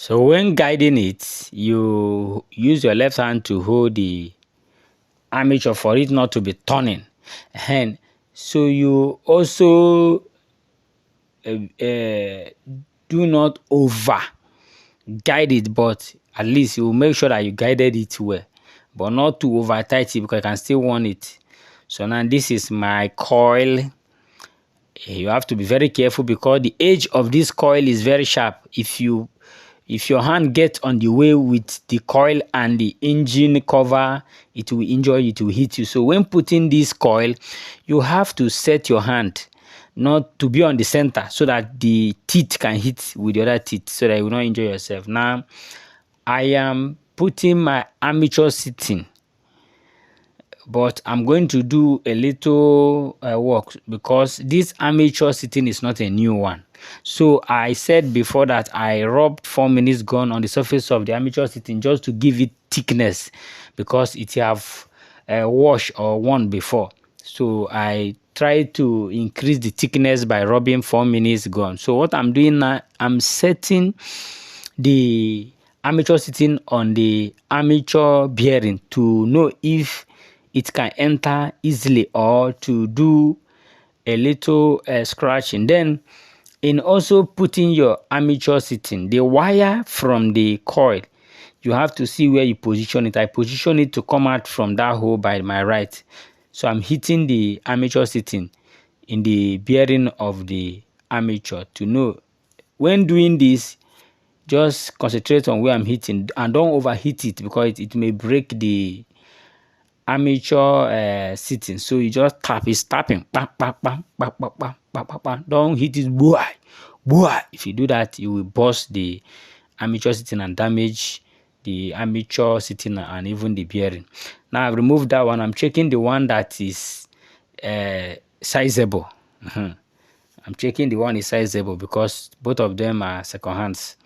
So when guiding it, you use your left hand to hold the armature for it not to be turning. And so you also do not over guide it, but at least you make sure that you guided it well, but not too over tight it because you can still want it. So now this is my coil. You have to be very careful because the edge of this coil is very sharp. If your hand gets on the way with the coil and the engine cover, it will injure you, it will hit you. So when putting this coil, you have to set your hand not to be on the center so that the teeth can hit with the other teeth so that you will not injure yourself. Now, I am putting my armature sitting, but I'm going to do a little work because this armature sitting is not a new one. So I said before that I rubbed 4 minutes gun on the surface of the armature sitting just to give it thickness because it have washed or worn before. So I try to increase the thickness by rubbing 4 minutes gun. So what I'm doing now, I'm setting the armature sitting on the armature bearing to know if it can enter easily or to do a little scratching. Then in also putting your armature sitting, the wire from the coil, you have to see where you position it. I position it to come out from that hole by my right. So I'm hitting the armature sitting in the bearing of the armature to know. When doing this, just concentrate on where I'm hitting and don't overheat it because it may break the armature sitting. So you just tap, it's tapping. Bam, bam, bam, bam, bam, bam, bam, bam, bam. Don't hit it. Boy. If you do that, you will burst the armature sitting and damage the armature sitting and even the bearing. Now I've removed that one. I'm checking the one that is sizable. I'm checking the one is sizable because both of them are second hands.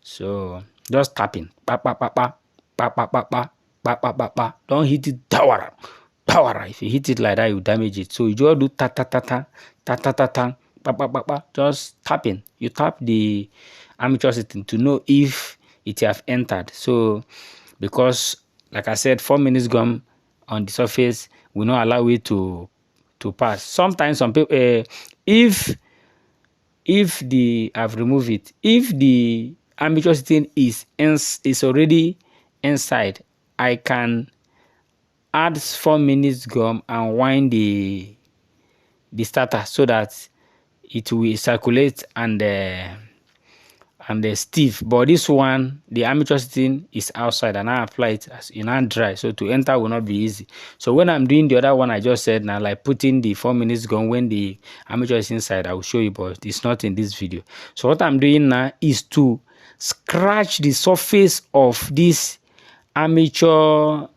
So just tapping. Pa, pa, pa, pa, pa, pa, pa, pa, pa, pa, pa, pa. Don't hit it tawara. Tawara. If you hit it like that, you damage it. So you just do ta ta ta ta ta ta ta ta pa, pa, pa, pa. Just tapping. You tap the armature sitting to know if it have entered. So because like I said, 4 minutes gum on the surface will not allow it to pass. Sometimes some people if I've removed it, if the armature sitting is already inside, I can add 4 minutes gum and wind the starter so that it will circulate and stiff. But this one, the armature sitting is outside and I apply it as in hand dry, so to enter will not be easy. So when I'm doing the other one I just said now, like putting the 4 minutes gun when the armature is inside, I will show you, but it's not in this video. So what I'm doing now is to scratch the surface of this armature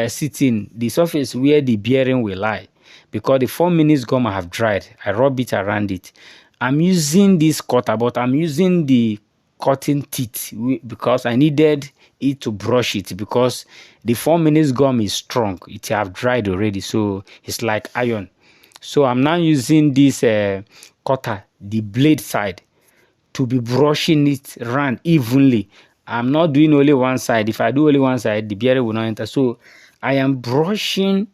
sitting, the surface where the bearing will lie, because the 4 minutes gum I have dried. I rub it around it. I'm using this cutter, but I'm using the cutting teeth because I needed it to brush it because the 4 minutes gum is strong. It have dried already, so it's like iron. So I'm now using this cutter, the blade side, to be brushing it around evenly. I'm not doing only one side. If I do only one side, the bearing will not enter. So I am brushing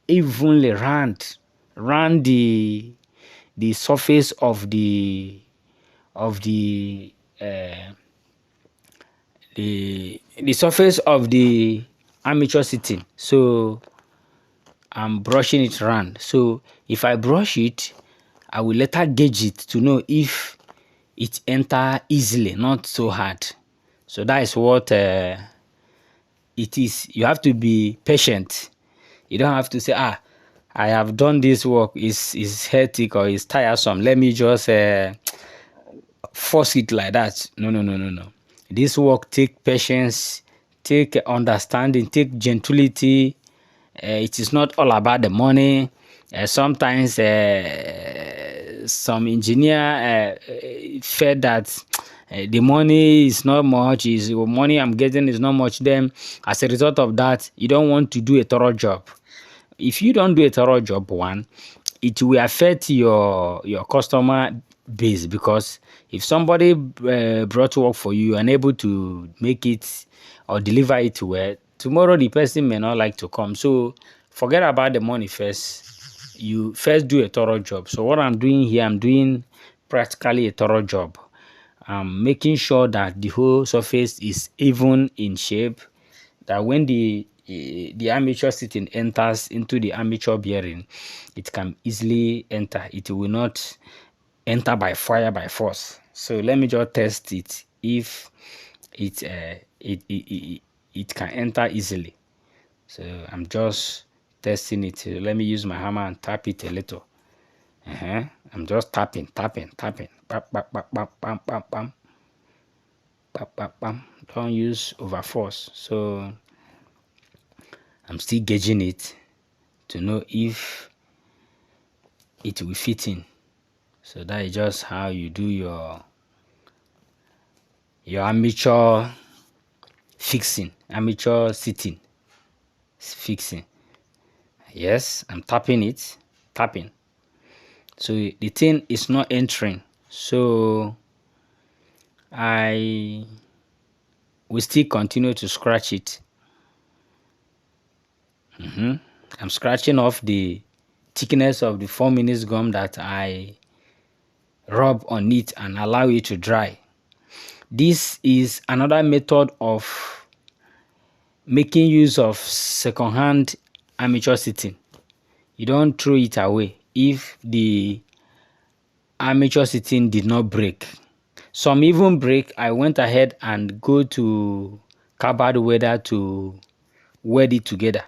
evenly around the surface of the surface of the armature sitting. So I'm brushing it around. So if I brush it, I will later gauge it to know if it enter easily, not so hard. So that is what it is. You have to be patient. You don't have to say, I have done this work, is hectic or is tiresome, let me just force it like that. No. This work take patience, take understanding, take gentility. It is not all about the money. Sometimes some engineer felt that the money is not much, is money I'm getting is not much. Then as a result of that, you don't want to do a thorough job. If you don't do a thorough job, one, it will affect your customer base, because if somebody brought work for you, unable to make it or deliver it well, tomorrow the person may not like to come. So forget about the money first. You first do a thorough job. So what I'm doing here, I'm doing practically a thorough job. I'm making sure that the whole surface is even in shape, that when the armature seating enters into the armature bearing, it can easily enter. It will not enter by fire, by force. So let me just test it if it can enter easily. So I'm just testing it. Let me use my hammer and tap it a little. I'm just tapping. Bam, bam, bam, bam, bam, bam, bam. Bam, bam, bam. Don't use over force. So I'm still gauging it to know if it will fit in. So that is just how you do your armature fixing, armature seating fixing. Yes, I'm tapping it, tapping. So the thing is not entering. So I will still continue to scratch it. I'm scratching off the thickness of the 4 minutes gum that I rub on it and allow it to dry. This is another method of making use of second-hand armature seating. You don't throw it away if the armature seating did not break. Some even break. I went ahead and go to cardboard welder to weld it together.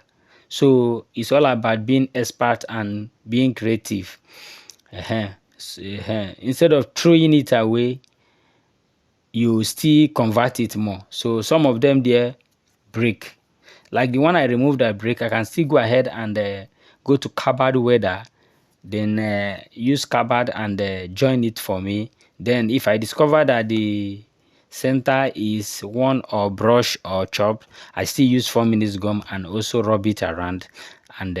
So it's all about being expert and being creative. Instead of throwing it away, you still convert it more. So some of them there break. Like the one I removed that break, I can still go ahead and go to cardboard welder, then use cardboard and join it for me. Then if I discover that the center is worn or brush or chopped, I still use 4 minutes gum and also rub it around and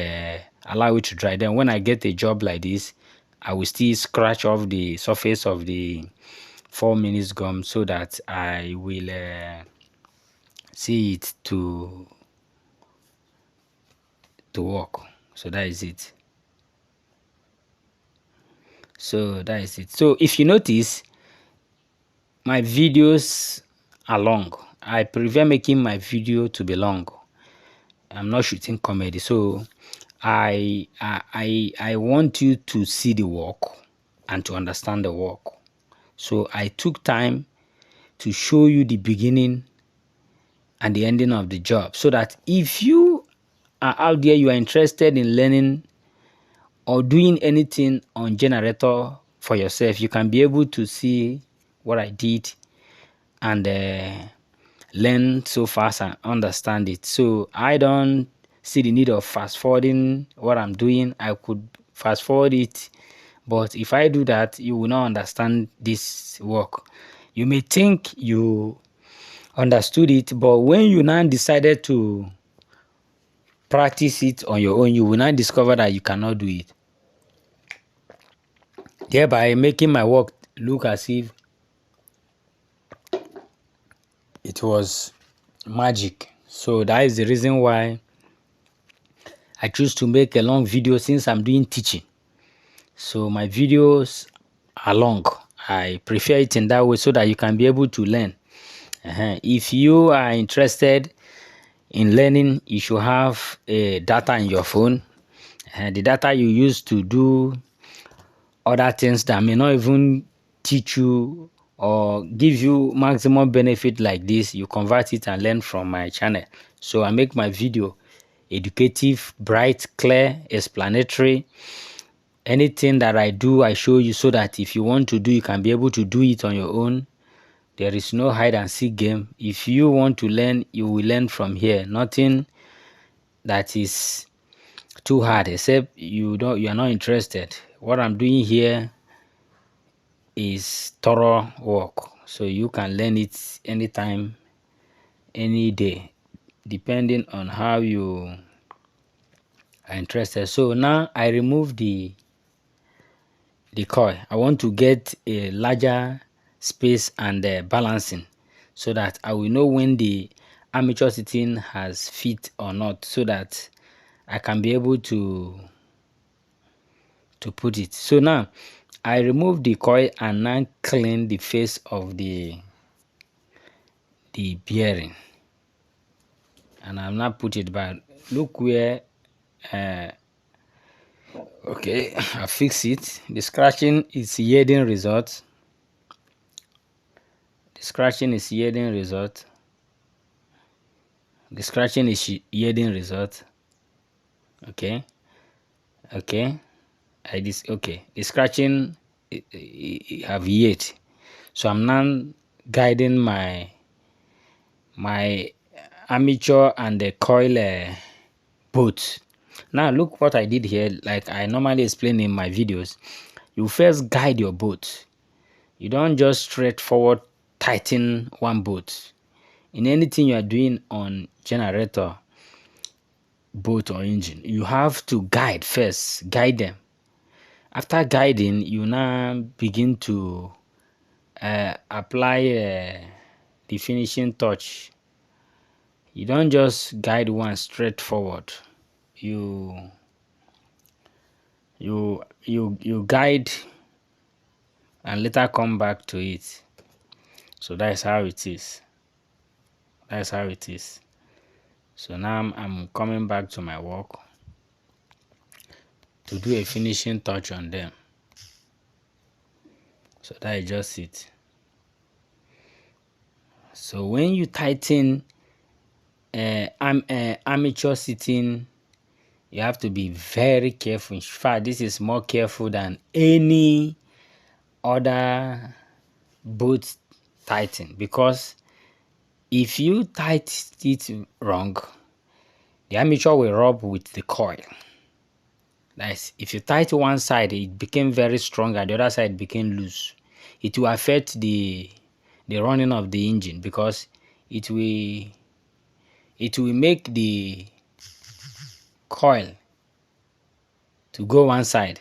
allow it to dry. Then when I get a job like this, I will still scratch off the surface of the 4 minutes gum so that I will see it to work. So that is it. So if you notice, my videos are long. I prefer making my video to be long. I'm not shooting comedy. So I want you to see the work and to understand the work. So I took time to show you the beginning and the ending of the job, so that if you are out there, you are interested in learning or doing anything on generator for yourself, you can be able to see what I did and learn so fast and understand it. So I don't see the need of fast forwarding what I'm doing. I could fast forward it, but if I do that, you will not understand this work. You may think you understood it, but when you now decided to practice it on your own, you will now discover that you cannot do it, thereby making my work look as if it was magic. So that is the reason why I choose to make a long video, since I'm doing teaching. So my videos are long. I prefer it in that way so that you can be able to learn. If you are interested in learning, you should have a data in your phone. The data you use to do other things that may not even teach you or give you maximum benefit like this, you convert it and learn from my channel. So I make my video educative, bright, clear, explanatory. Anything that I do, I show you so that if you want to do, you can be able to do it on your own. There is no hide and seek game. If you want to learn, you will learn from here. Nothing that is too hard, except you are not interested. What I'm doing here is thorough work, so you can learn it anytime, any day, depending on how you are interested. So now I remove the the coil. I want to get a larger space and balancing, so that I will know when the armature sitting has fit or not, so that I can be able to put it. So now I remove the coil and now clean the face of the bearing, and I've not put it back. Look where okay, I fix it. The scratching is yielding result. The scratching is yielding result. The scratching is yielding result. Okay, okay. Okay. The scratching have yield. So I'm now guiding my armature and the coil both. Now look what I did here. Like I normally explain in my videos, you first guide your boat. You don't just straightforward tighten one boat. In anything you are doing on generator, boat or engine, you have to guide first. Guide them. After guiding, you now begin to apply the finishing touch. You don't just guide one straightforward. You guide and later come back to it. So that's how it is. That's how it is. So now I'm coming back to my work to do a finishing touch on them. So that is just it. So when you tighten armature sitting, you have to be very careful. In fact, this is more careful than any other bolt tighten, because if you tighten it wrong, the armature will rub with the coil. That's if you tighten one side, it became very strong, and the other side became loose. It will affect the running of the engine, because it will make the coil to go one side,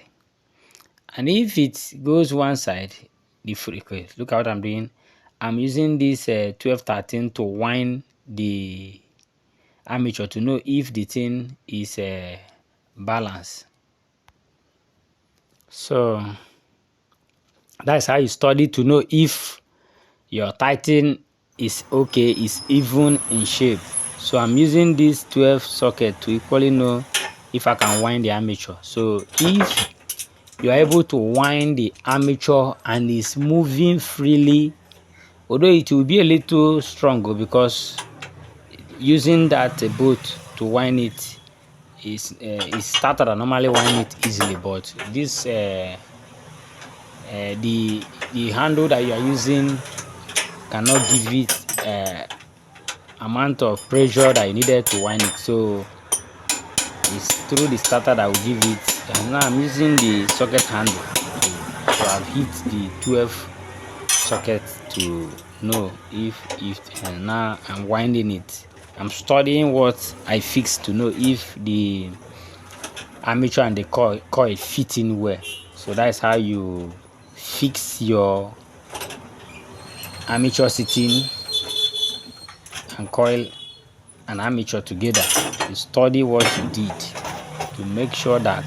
and if it goes one side, the look at what I'm doing. I'm using this 1213 to wind the armature to know if the thing is balanced. So that's how you study to know if your tighten is okay, is even in shape. So I'm using this 12 socket to equally know if I can wind the armature. So if you are able to wind the armature and it's moving freely, although it will be a little stronger, because using that bolt to wind it is starter. I normally wind it easily, but this the handle that you are using cannot give it amount of pressure that you needed to wind it. So it's through the starter that will give it. And now I'm using the socket handle. So I've hit the 12 socket to know if and now I'm winding it. I'm studying what I fixed to know if the armature and the coil fit in well. So that's how you fix your armature sitting and coil and armature together. You study what you did to make sure that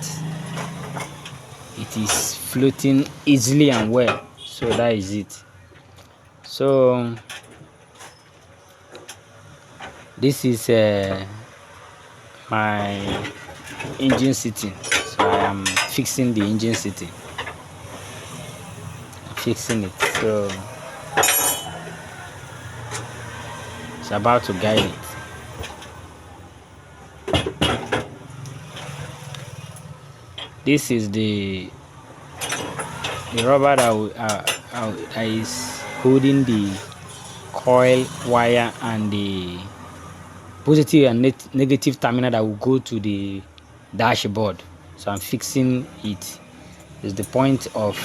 it is floating easily and well. So that is it. So this is my engine sitting. So I am fixing the engine sitting. I'm fixing it. So it's about to guide it. This is the rubber that is holding the coil wire and the positive and negative terminal that will go to the dashboard. So I'm fixing it. It's the point of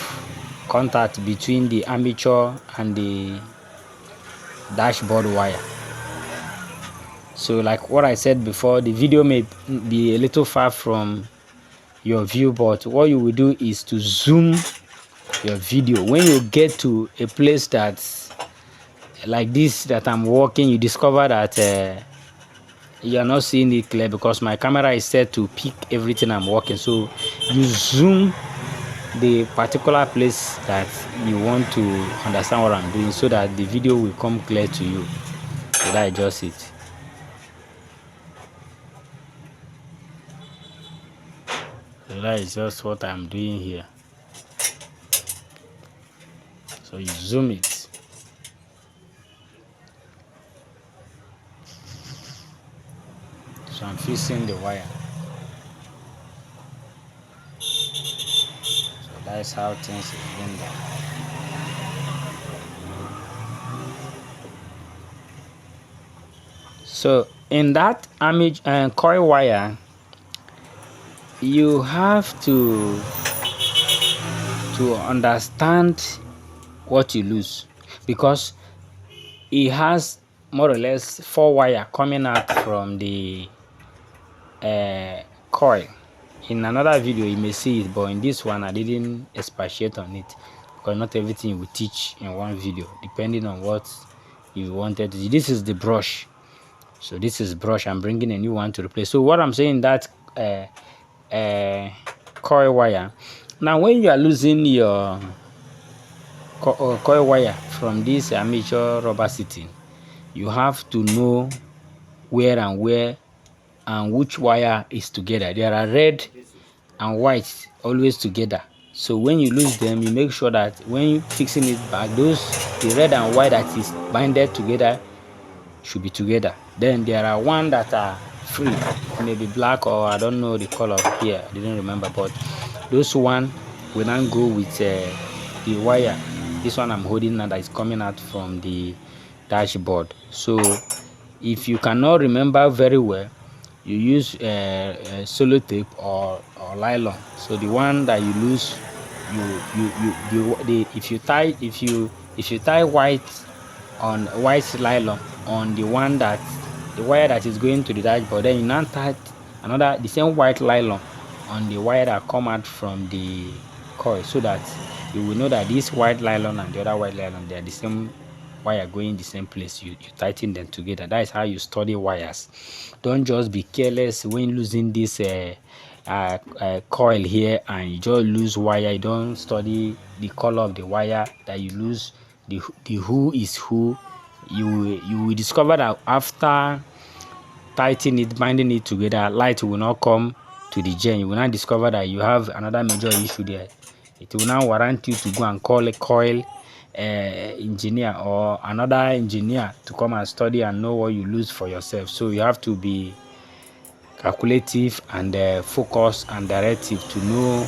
contact between the armature and the dashboard wire. So like what I said before, the video may be a little far from your view, but what you will do is to zoom your video. When you get to a place that's like this that I'm walking, you discover that you're not seeing it clear because my camera is set to pick everything I'm walking. So you zoom the particular place that you want to understand what I'm doing so that the video will come clear to you. So that is just it. So that is just what I'm doing here. So you zoom it. So I'm fixing the wire. So that's how things is being done. So in that coil wire, you have to understand what you lose, because it has more or less 4 wire coming out from the coil. In another video you may see it, but in this one I didn't expatiate on it because not everything we teach in one video, depending on what you wanted to do. This is the brush. So this is brush. I'm bringing a new one to replace. So what I'm saying, that coil wire, now when you are losing your coil wire from this amateur rubber seating, you have to know where and which wire is together. There are red and white always together. So when you lose them, you make sure that when you fixing it back, the red and white that is binded together should be together. Then there are one that are free, maybe black, or I don't know the color here, I didn't remember, but those one will not go with the wire. This one I'm holding now that is coming out from the dashboard. So if you cannot remember very well, you use sellotape or nylon. So the one that you lose, if you tie white nylon on the wire that is going to the dashboard, then you now tie the same white nylon on the wire that come out from the coil, so that you will know that this white nylon and the other white nylon, they are the same wire going the same place. You tighten them together. That is how you study wires. Don't just be careless when losing this coil here and you just lose wire. You don't study the color of the wire that you lose, the who is who. You will discover that after tightening it, binding it together, light will not come to the gen. You will not discover that you have another major issue there. It will now warrant you to go and call a coil engineer or another engineer to come and study and know what you lose for yourself. So you have to be calculative and focused and directive to know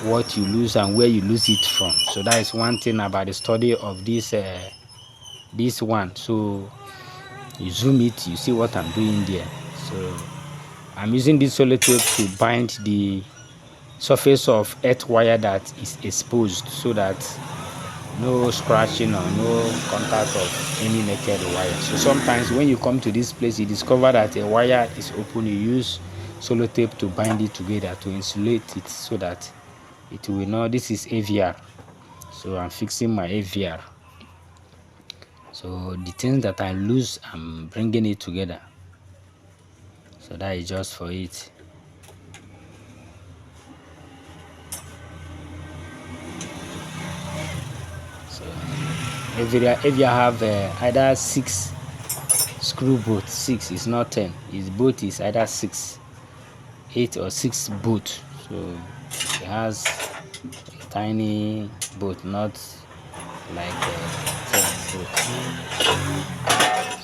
what you lose and where you lose it from. So that is one thing about the study of this one. So you zoom it, you see what I'm doing there. So I'm using this sellotape to bind the surface of earth wire that is exposed, so that no scratching or no contact of any naked wire. So sometimes when you come to this place, you discover that a wire is open, you use sellotape to bind it together to insulate it so that it will not. This is AVR, so I'm fixing my AVR. So the things that I lose, I'm bringing it together. So that is just for it. So if you have either 6 screw bolt, 6 is not 10, its bolt is either 6, 8 or 6 bolt. So it has a tiny bolt, not like 10 bolt.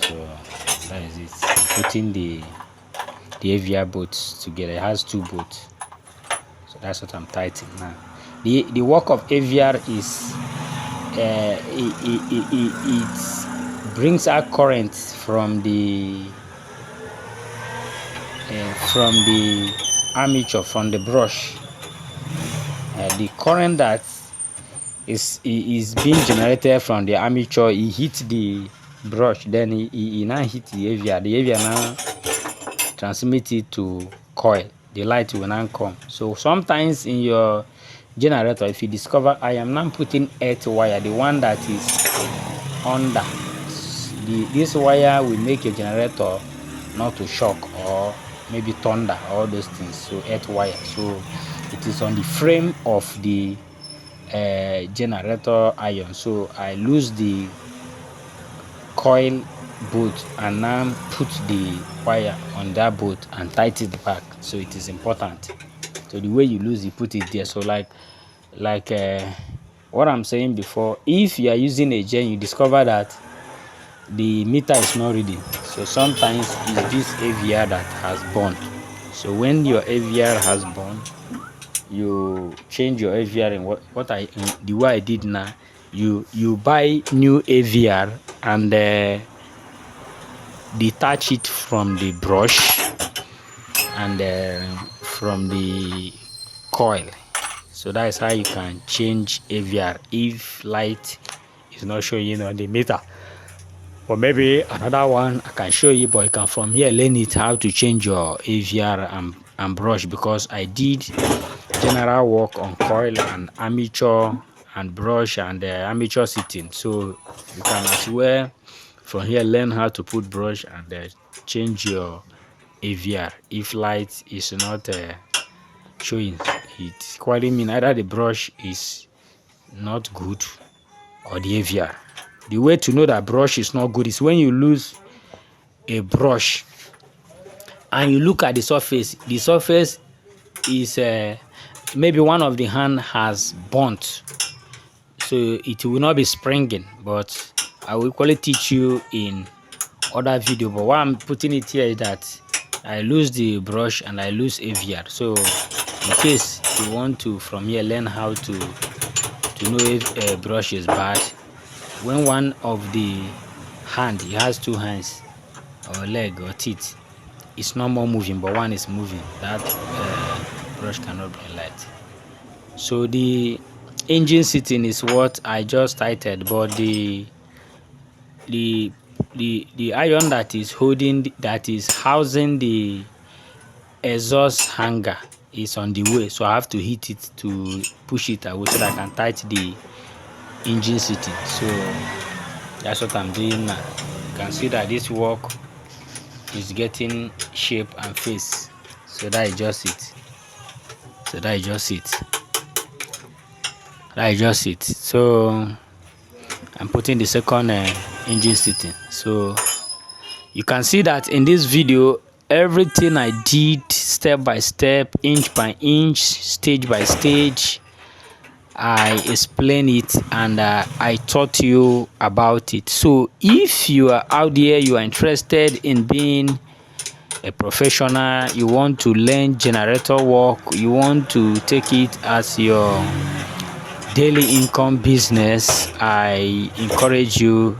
So that is it. I'm putting the AVR bolts together. It has 2 bolts. So that's what I'm tightening now. The work of AVR is it brings out current from the armature, from the brush. The current that is being generated from the armature, it hits the brush, then he now hit the AVR. The AVR now transmit it to coil. The light will now come. So sometimes in your generator, if you discover, I am now putting earth wire, the one that is under this wire will make your generator not to shock or maybe thunder, all those things. So earth wire, so it is on the frame of the generator iron. So I lose the coil bolt and now put the wire on that bolt and tighten it back. So it is important. So the way you lose, you put it there. So like what I'm saying before, if you are using a gen, you discover that the meter is not reading, so sometimes it's this AVR that has burned. So when your AVR has burned, you change your AVR in the way I did now. You buy new AVR and detach it from the brush and from the coil. So that is how you can change AVR if light is not showing on the meter. Or maybe another one I can show you, but you can from here learn it how to change your AVR and brush, because I did general work on coil and armature and brush and armature sitting. So you can as well from here learn how to put brush and change your AVR if light is not showing. It quite mean either the brush is not good or the AVR. The way to know that brush is not good is when you lose a brush and you look at the surface. The surface is maybe one of the hand has burnt, so it will not be springing. But I will equally teach you in other video. But why I'm putting it here is that I lose the brush and I lose AVR. So in case you want to from here learn how to know if a brush is bad, when one of the hand, he has two hands or leg or teeth, it's not more moving but one is moving, that brush cannot be light. So the engine sitting is what I just titled, but the iron that is holding, that is housing the exhaust hanger is on the way, so I have to hit it to push it away so that I can tighten the engine sitting. So that's what I'm doing now. You can see that this work is getting shape and face. So that is just it. So that is just it. That is just it. So I'm putting the second engine sitting. So you can see that in this video, everything I did step by step, inch by inch, stage by stage, I explain it and I taught you about it. So if you are out there, you are interested in being a professional, you want to learn generator work, you want to take it as your daily income business, I encourage you.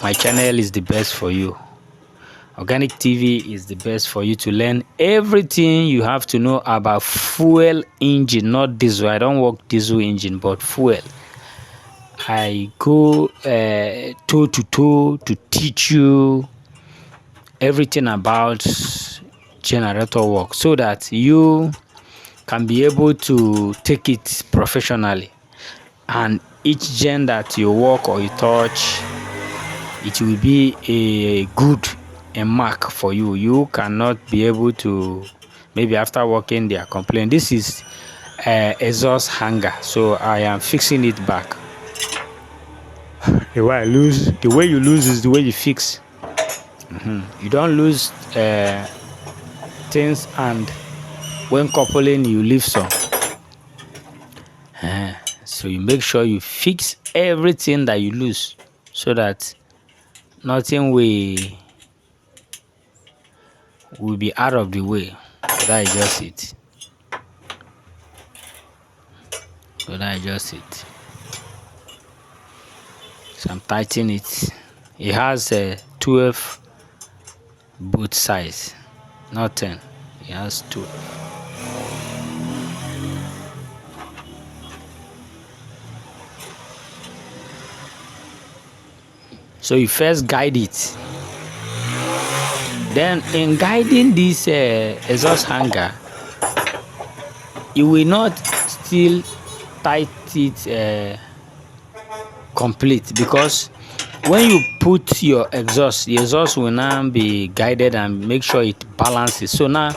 My channel is the best for you. Organic TV is the best for you to learn everything you have to know about fuel engine, not diesel. I don't work diesel engine, but fuel. I go toe to toe to teach you everything about generator work so that you can be able to take it professionally. And each gen that you work or you touch, it will be a mark for you. You cannot be able to, maybe after working there, complain. This is exhaust hanger, so I am fixing it back. The way you lose is the way you fix. You don't lose things, and when coupling you leave some. So you make sure you fix everything that you lose so that nothing will be out of the way. So that is just it. So that is just it. So I'm tightening it. It has 12 both sides, not 10. It has 12. So you first guide it. Then in guiding this exhaust hanger, you will not still tight it complete, because when you put your exhaust, the exhaust will now be guided and make sure it balances. So now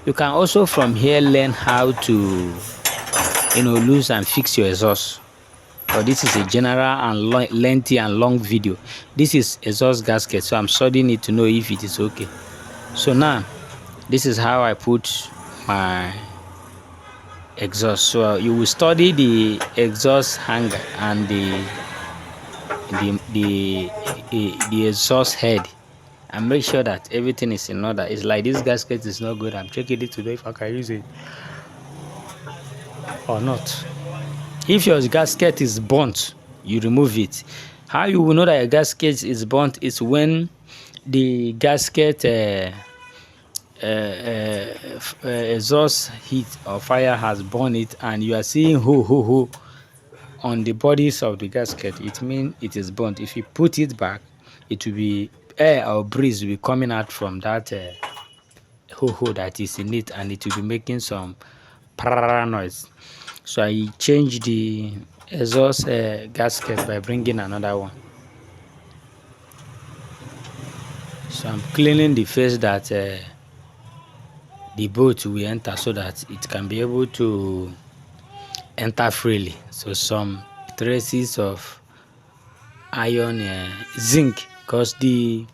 you can also from here learn how to lose and fix your exhaust. But this is a general and lengthy and long video. This is exhaust gasket, so I'm studying it to know if it is okay. So now this is how I put my exhaust. So you will study the exhaust hanger and the exhaust head, and make sure that everything is in order. It's like this gasket is not good. I'm checking it today if I can use it or not. If your gasket is burnt, you remove it. How you will know that your gasket is burnt is when the gasket exhaust heat or fire has burned it, and you are seeing ho on the bodies of the gasket. It means it is burnt. If you put it back, it will be air or breeze will be coming out from that ho that is in it, and it will be making some noise. So I change the exhaust gasket by bringing another one. So I'm cleaning the face that the bolt will enter, so that it can be able to enter freely. So some traces of iron, zinc, because the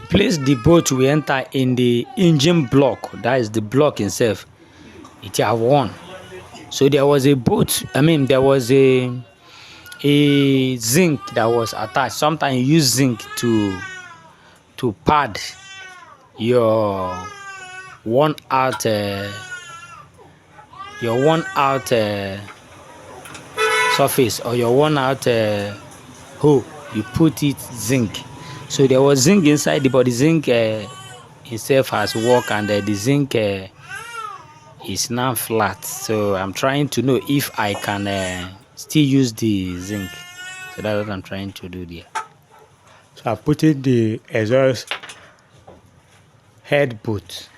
place the bolt will enter in the engine block, that is the block itself, it have worn. So there was a bolt, there was a zinc that was attached. Sometimes you use zinc to pad your worn out surface, or your worn out hole. You put it zinc. So there was zinc inside the body. Zinc itself has work, and the zinc is now flat. So I'm trying to know if I can still use the zinc. So that's what I'm trying to do there. So I put in the exhaust head boot.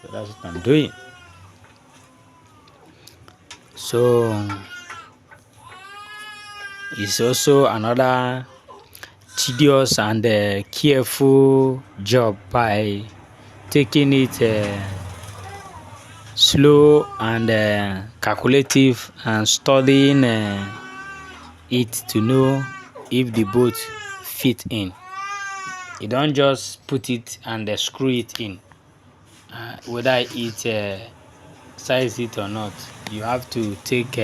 So that's what I'm doing. So it's also another tedious and careful job by taking it slow and calculative, and studying it to know if the bolt fit in. You don't just put it and screw it in, whether it size it or not. You have to take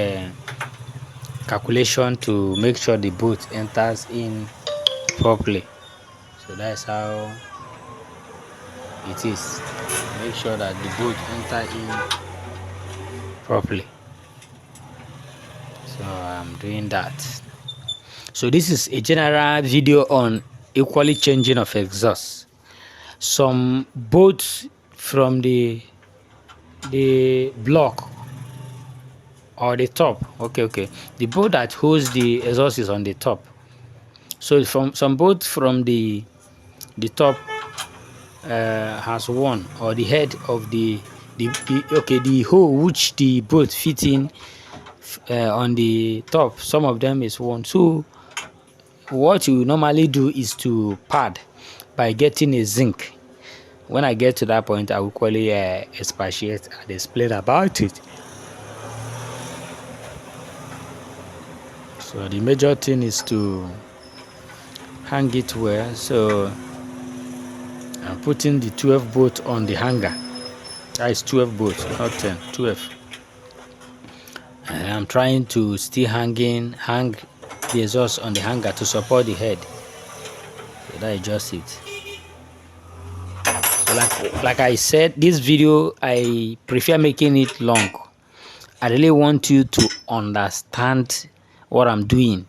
calculation to make sure the bolt enters in properly. So that's how it is. Make sure that the bolt enter in properly. So I'm doing that. So this is a general video on equally changing of exhaust. Some bolts from the block or the top. Okay. The bolt that holds the exhaust is on the top. So from some bolt from the top has one, or the head of the hole which the bolt fit in on the top. Some of them is one. So what you normally do is to pad by getting a zinc. When I get to that point, I will quickly expatiate and explain about it. So the major thing is to hang it well. So I'm putting the 12 bolt on the hanger. That is 12 bolts, not 10, 12. And I'm trying to still hang the exhaust on the hanger to support the head. So that is just it. So like I said, this video I prefer making it long. I really want you to understand what I'm doing.